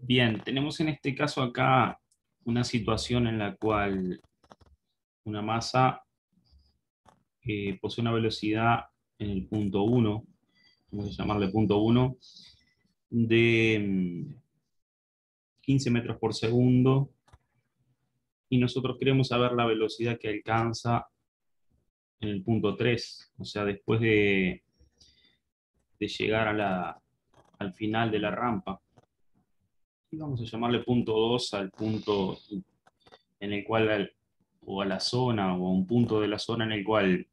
Bien, tenemos en este caso acá una situación en la cual una masa posee una velocidad en el punto 1, vamos a llamarle punto 1, de 15 metros por segundo, y nosotros queremos saber la velocidad que alcanza en el punto 3, o sea, después de llegar al final de la rampa. Y vamos a llamarle punto 2 al punto en el cual, o a la zona, o a un punto de la zona en el cual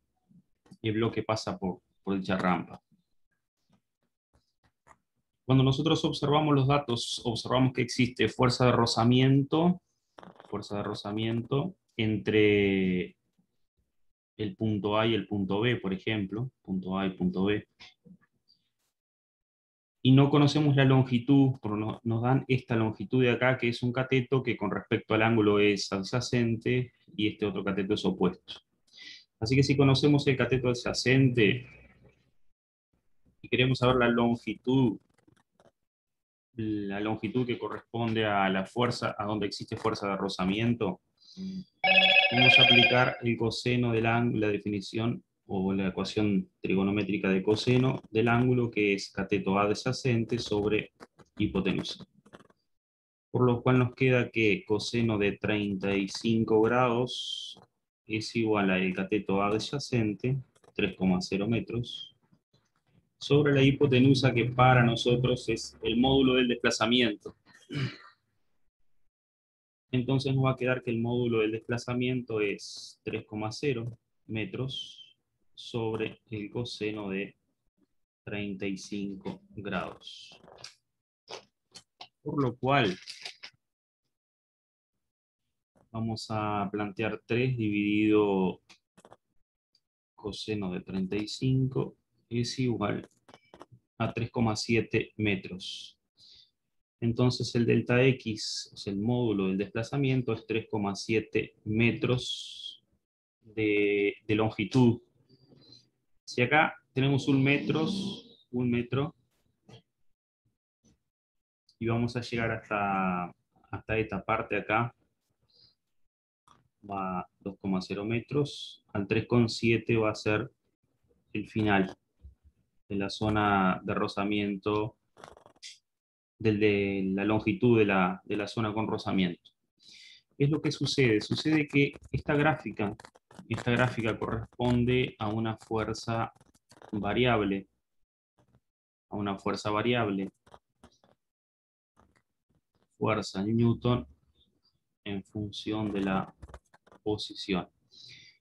el bloque pasa por dicha rampa. Cuando nosotros observamos los datos, observamos que existe fuerza de rozamiento entre el punto A y el punto B, por ejemplo, punto A y punto B. Y no conocemos la longitud, pero nos dan esta longitud de acá, que es un cateto que con respecto al ángulo es adyacente, y este otro cateto es opuesto. Así que si conocemos el cateto adyacente y queremos saber la longitud que corresponde a la fuerza, a donde existe fuerza de rozamiento, vamos a aplicar el coseno del ángulo, la definición o la ecuación trigonométrica de coseno del ángulo, que es cateto adyacente sobre hipotenusa. Por lo cual nos queda que coseno de 35 grados es igual al cateto adyacente, 3,0 metros, sobre la hipotenusa, que para nosotros es el módulo del desplazamiento. Entonces nos va a quedar que el módulo del desplazamiento es 3,0 metros sobre el coseno de 35 grados. Por lo cual vamos a plantear 3 dividido coseno de 35 es igual a 3,7 metros. Entonces el delta X, es el módulo del desplazamiento, es 3,7 metros de longitud. Si acá tenemos un metro, y vamos a llegar hasta esta parte acá, va 2,0 metros, al 3,7 va a ser el final de la zona de rozamiento, de la longitud de la zona con rozamiento. ¿Qué es lo que sucede? Sucede que esta gráfica corresponde a una fuerza variable, fuerza en Newton en función de la posición.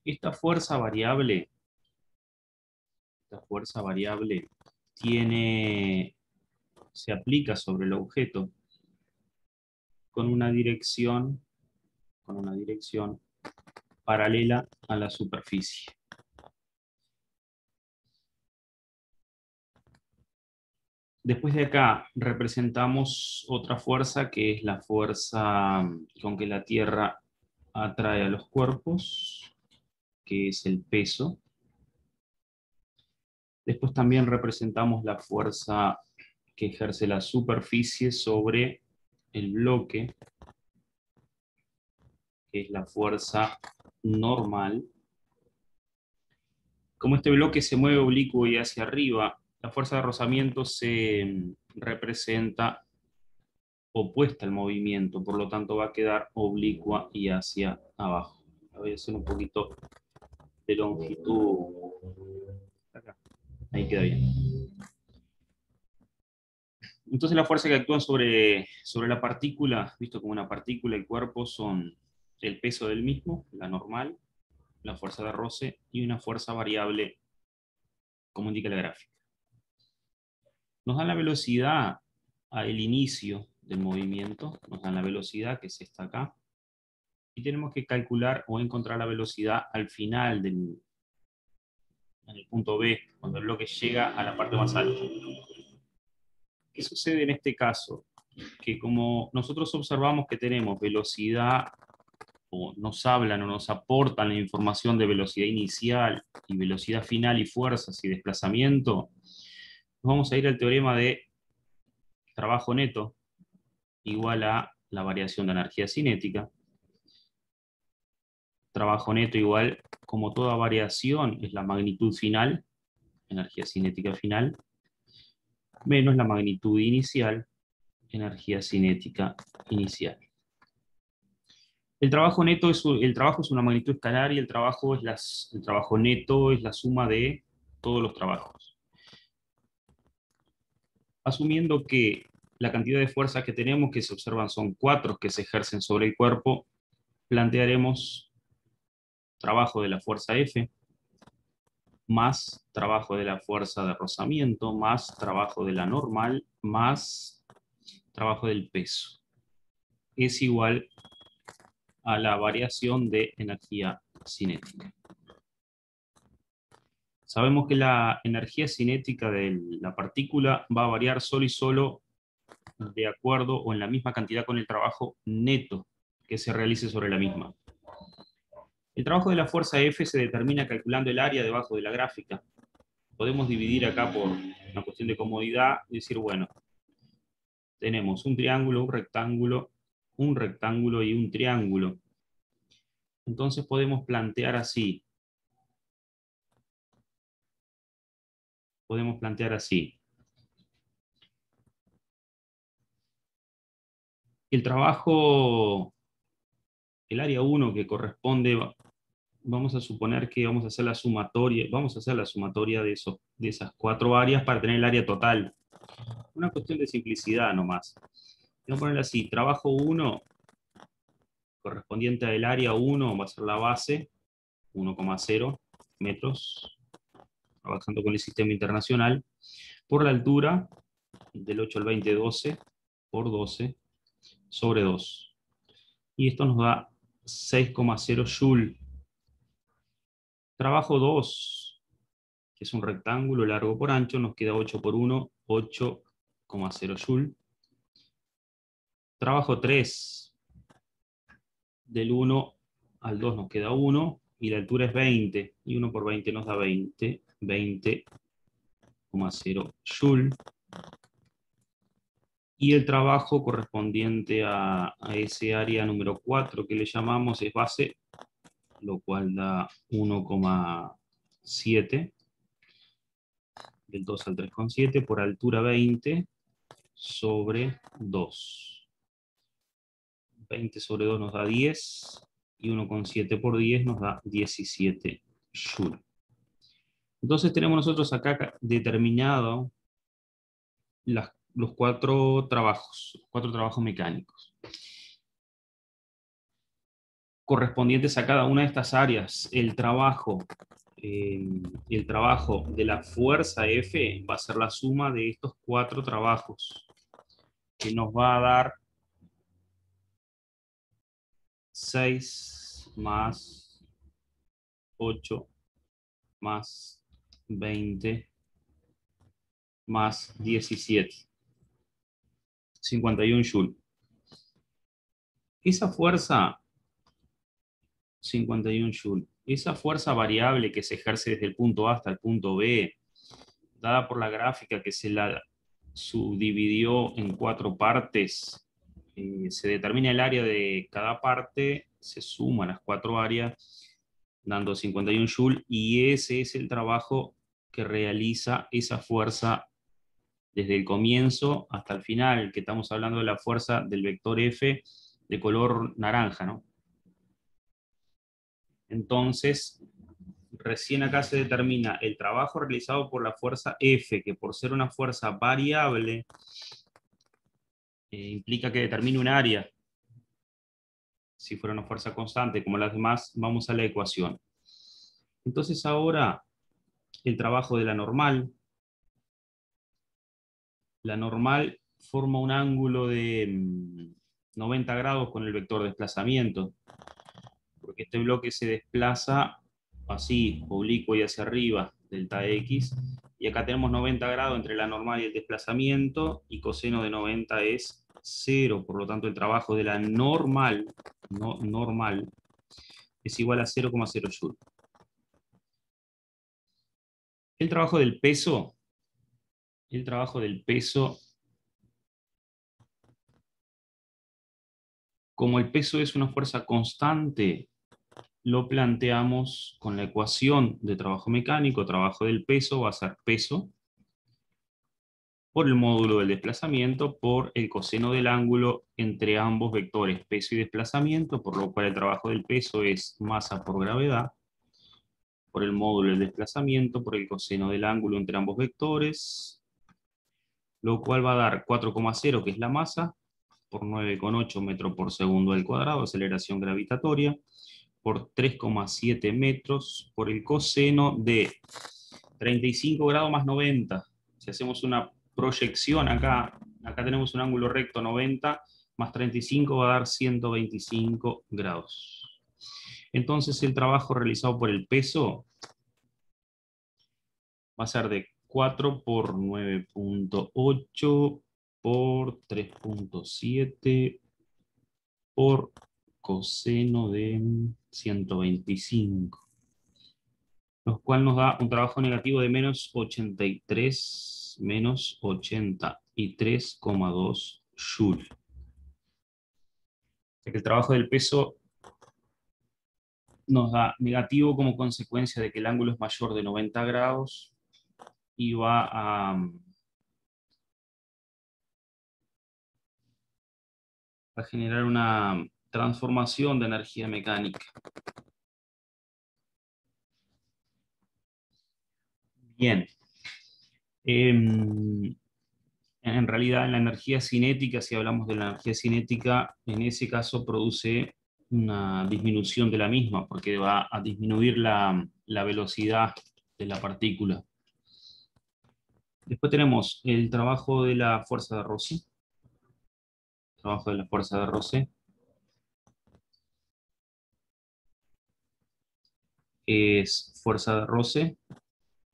Esta fuerza variable se aplica sobre el objeto con una dirección paralela a la superficie. Después de acá representamos otra fuerza, que es la fuerza con que la Tierra atrae a los cuerpos, que es el peso. Después también representamos la fuerza que ejerce la superficie sobre el bloque, que es la fuerza normal. Como este bloque se mueve oblicuo y hacia arriba, la fuerza de rozamiento se representa opuesta al movimiento, por lo tanto va a quedar oblicua y hacia abajo. Voy a hacer un poquito de longitud acá. Ahí queda bien. Entonces la fuerza que actúa sobre la partícula, visto como una partícula, el cuerpo, son el peso del mismo, la normal, la fuerza de roce y una fuerza variable, como indica la gráfica. Nos dan la velocidad al inicio del movimiento, nos dan la velocidad, que es esta acá, y tenemos que calcular o encontrar la velocidad al final en el punto B, cuando el bloque llega a la parte más alta. ¿Qué sucede en este caso? Que como nosotros observamos que tenemos velocidad, o nos hablan o nos aportan la información de velocidad inicial y velocidad final y fuerzas y desplazamiento, nos vamos a ir al teorema de trabajo neto, igual a la variación de energía cinética. Trabajo neto igual, como toda variación, es la magnitud final, energía cinética final, menos la magnitud inicial, energía cinética inicial. El trabajo neto el trabajo es una magnitud escalar y el trabajo neto es la suma de todos los trabajos. Asumiendo que la cantidad de fuerzas que tenemos que se observan son 4 que se ejercen sobre el cuerpo, plantearemos trabajo de la fuerza F, más trabajo de la fuerza de rozamiento, más trabajo de la normal, más trabajo del peso. Es igual a la variación de energía cinética. Sabemos que la energía cinética de la partícula va a variar solo y solo de acuerdo o en la misma cantidad con el trabajo neto que se realice sobre la misma. El trabajo de la fuerza F se determina calculando el área debajo de la gráfica. Podemos dividir acá por una cuestión de comodidad y decir, bueno, tenemos un triángulo, un rectángulo y un triángulo. Entonces podemos plantear así. El trabajo, el área 1 que corresponde, vamos a suponer que vamos a hacer la sumatoria de esas 4 áreas para tener el área total. Una cuestión de simplicidad nomás. Vamos a ponerlo así, trabajo 1 correspondiente al área 1 va a ser la base, 1,0 metros, trabajando con el sistema internacional, por la altura del 8 al 20, 12, por 12, sobre 2. Y esto nos da 6,0 joule. Trabajo 2, que es un rectángulo largo por ancho, nos queda 8 por 1, 8,0 joule. Trabajo 3, del 1 al 2 nos queda 1, y la altura es 20, y 1 por 20 nos da 20, 20,0 joule. Y el trabajo correspondiente a ese área número 4 que le llamamos es base, lo cual da 1,7, del 2 al 3,7, por altura 20 sobre 2. 20 sobre 2 nos da 10, y 1,7 por 10 nos da 17 joule. Entonces tenemos nosotros acá determinado los 4 trabajos mecánicos correspondientes a cada una de estas áreas. El trabajo de la fuerza F va a ser la suma de estos 4 trabajos, que nos va a dar 6 más 8 más 20 más 17. 51 joule. Esa fuerza 51 joule. Esa fuerza variable que se ejerce desde el punto A hasta el punto B, dada por la gráfica que se la subdividió en 4 partes, se determina el área de cada parte, se suman las 4 áreas, dando 51 joule, y ese es el trabajo que realiza esa fuerza desde el comienzo hasta el final, que estamos hablando de la fuerza del vector F de color naranja, ¿no? Entonces, recién acá se determina el trabajo realizado por la fuerza F, que por ser una fuerza variable, implica que determine un área. Si fuera una fuerza constante, como las demás, vamos a la ecuación. Entonces ahora, el trabajo de la normal. La normal forma un ángulo de 90 grados con el vector de desplazamiento, porque este bloque se desplaza así, oblicuo y hacia arriba, delta X, y acá tenemos 90 grados entre la normal y el desplazamiento, y coseno de 90 es 0, por lo tanto el trabajo de la normal, es igual a 0,0 joule. El trabajo del peso Como el peso es una fuerza constante, lo planteamos con la ecuación de trabajo mecánico. Trabajo del peso va a ser peso por el módulo del desplazamiento por el coseno del ángulo entre ambos vectores, peso y desplazamiento, por lo cual el trabajo del peso es masa por gravedad, por el módulo del desplazamiento, por el coseno del ángulo entre ambos vectores, lo cual va a dar 4,0, que es la masa, por 9,8 metros por segundo al cuadrado, aceleración gravitatoria, por 3,7 metros, por el coseno de 35 grados más 90. Si hacemos una proyección acá tenemos un ángulo recto 90, más 35 va a dar 125 grados. Entonces el trabajo realizado por el peso va a ser de 4 por 9,8 por 3,7 por coseno de 125. Lo cual nos da un trabajo negativo de menos 83,2 Joule. O sea que el trabajo del peso nos da negativo como consecuencia de que el ángulo es mayor de 90 grados y va a generar una transformación de energía mecánica. Bien. En realidad, en la energía cinética, si hablamos de la energía cinética, en ese caso produce una disminución de la misma, porque va a disminuir la velocidad de la partícula. Después tenemos el trabajo de la fuerza de Rossi. Trabajo de la fuerza de Rossi es fuerza de Rossi,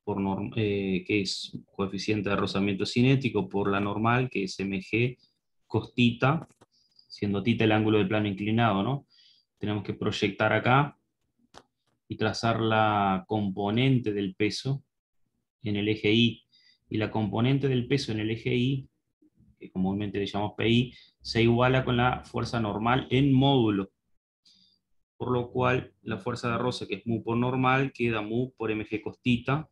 que es coeficiente de rozamiento cinético, por la normal, que es mg cos tita, siendo tita el ángulo de plano inclinado, ¿no? Tenemos que proyectar acá y trazar la componente del peso en el eje Y. Y la componente del peso en el eje Y, que comúnmente le llamamos PI, se iguala con la fuerza normal en módulo. Por lo cual, la fuerza de roce, que es mu por normal, queda mu por mg cos tita.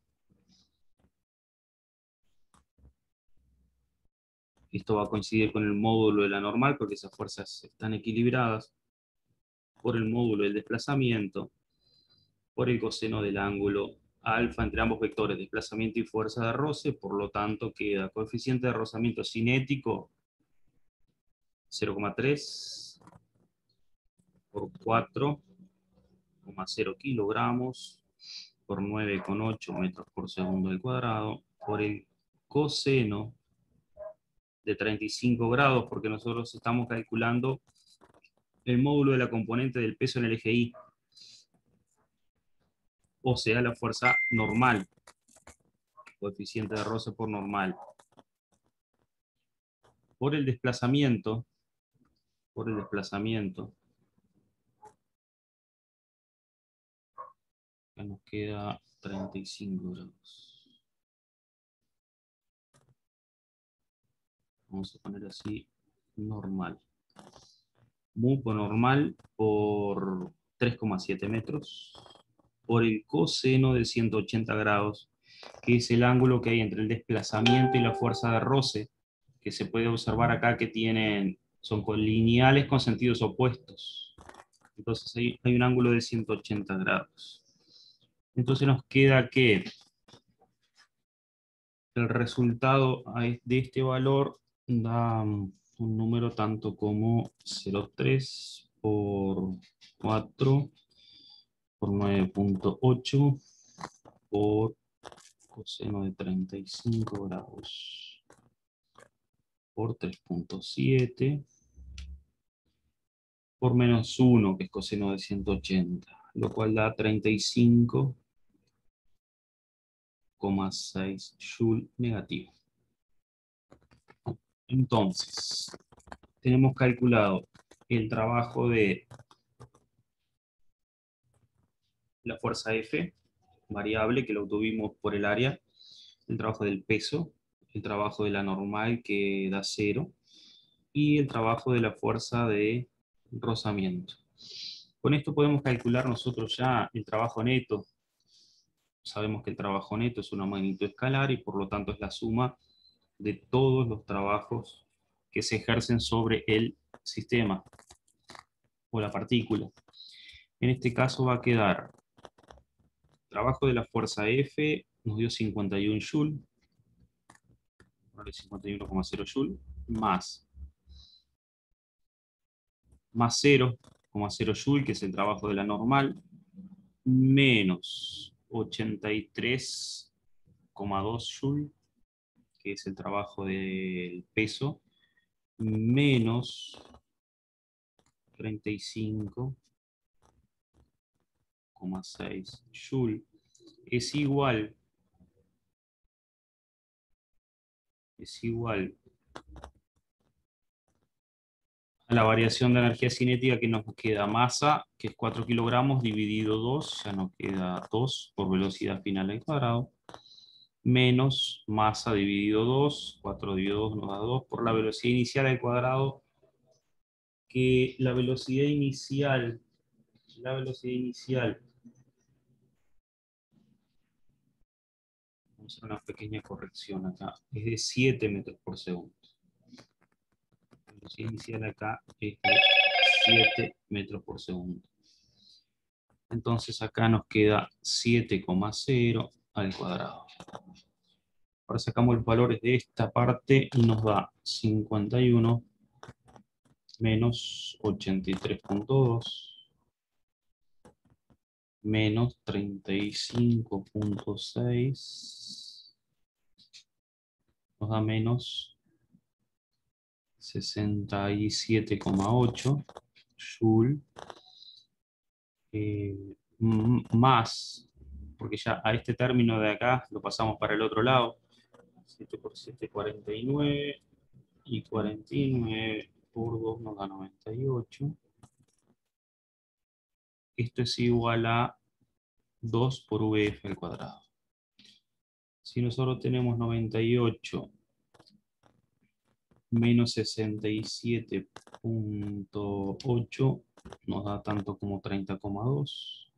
Esto va a coincidir con el módulo de la normal, porque esas fuerzas están equilibradas, por el módulo del desplazamiento, por el coseno del ángulo alfa entre ambos vectores, desplazamiento y fuerza de roce. Por lo tanto queda coeficiente de rozamiento cinético 0,3 por 4,0 kilogramos por 9,8 metros por segundo al cuadrado, por el coseno de 35 grados, porque nosotros estamos calculando el módulo de la componente del peso en el eje Y, o sea, la fuerza normal, coeficiente de roce por normal, por el desplazamiento, que nos queda 35 grados. Vamos a poner así, normal. Mu por normal por 3,7 metros, por el coseno de 180 grados, que es el ángulo que hay entre el desplazamiento y la fuerza de roce, que se puede observar acá que son lineales con sentidos opuestos. Entonces hay un ángulo de 180 grados. Entonces nos queda que el resultado de este valor da un número tanto como 0,3 por 4 por 9,8 por coseno de 35 grados por 3,7 por menos 1, que es coseno de 180, lo cual da 35,6 Joule negativo. Entonces, tenemos calculado el trabajo de la fuerza F, variable, que lo obtuvimos por el área, el trabajo del peso, el trabajo de la normal, que da 0, y el trabajo de la fuerza de rozamiento. Con esto podemos calcular nosotros ya el trabajo neto. Sabemos que el trabajo neto es una magnitud escalar y por lo tanto es la suma de todos los trabajos que se ejercen sobre el sistema o la partícula. En este caso va a quedar trabajo de la fuerza F, nos dio 51 Joule, 51,0 Joule, más 0,0 Joule, que es el trabajo de la normal, menos 83,2 Joule, que es el trabajo del peso, menos 35,6 Joule, es igual a la variación de energía cinética que nos queda masa, que es 4 kilogramos, dividido 2, ya nos queda 2 por velocidad final al cuadrado, menos masa dividido 2, 4 dividido 2 nos da 2, por la velocidad inicial al cuadrado, que la velocidad inicial, vamos a hacer una pequeña corrección acá, es de 7 metros por segundo. La velocidad inicial acá es de 7 metros por segundo. Entonces acá nos queda 7,0 al cuadrado. Ahora sacamos los valores de esta parte y nos da 51 menos 83,2 menos 35,6 nos da menos 67,8 Joule, más, porque ya a este término de acá lo pasamos para el otro lado, 7 por 7, 49, y 49 por 2 nos da 98. Esto es igual a 2 por VF al cuadrado. Si nosotros tenemos 98 menos 67,8 nos da tanto como 30,2.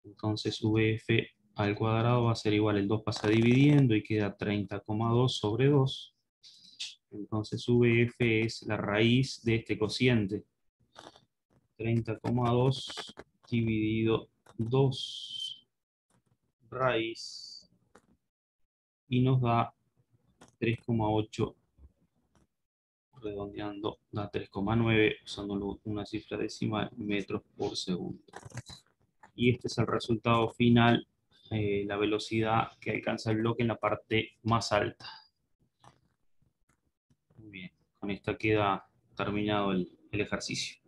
Entonces VF al cuadrado va a ser igual, el 2 pasa dividiendo y queda 30,2 sobre 2. Entonces VF es la raíz de este cociente. 30,2 dividido 2 raíz y nos da 3,8, redondeando, da 3,9 usando una cifra decimal, metros por segundo. Y este es el resultado final, la velocidad que alcanza el bloque en la parte más alta. Muy bien, con esto queda terminado el ejercicio.